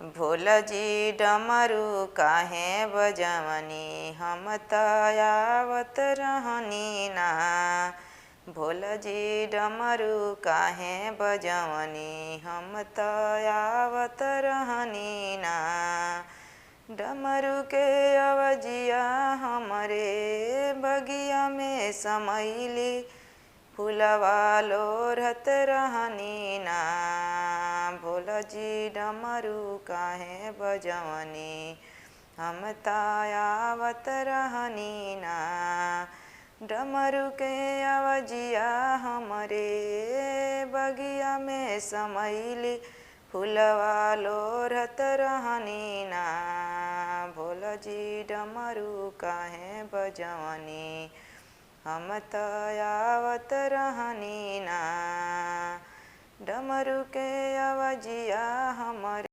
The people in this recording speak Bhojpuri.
भोला जी डमरू काहे बजवनी हम त आवत रहनी ना। भोला जी डमरू काहे बजवनी हम त आवत रहनी ना। डमरू के अवजिया हमरे बगिया में समैली फुलवा लोरहत रहनी ना। भोला जी डमरू काहे बजवनी हम त आवत रहनी ना। डमरू के अवजिया हमरे बगिया में समैली फुलवा लोरहत रहनी ना। भोला जी डमरू काहे बजवनी हम त आवत रहनी ना। डमरू के अवजिया हमरे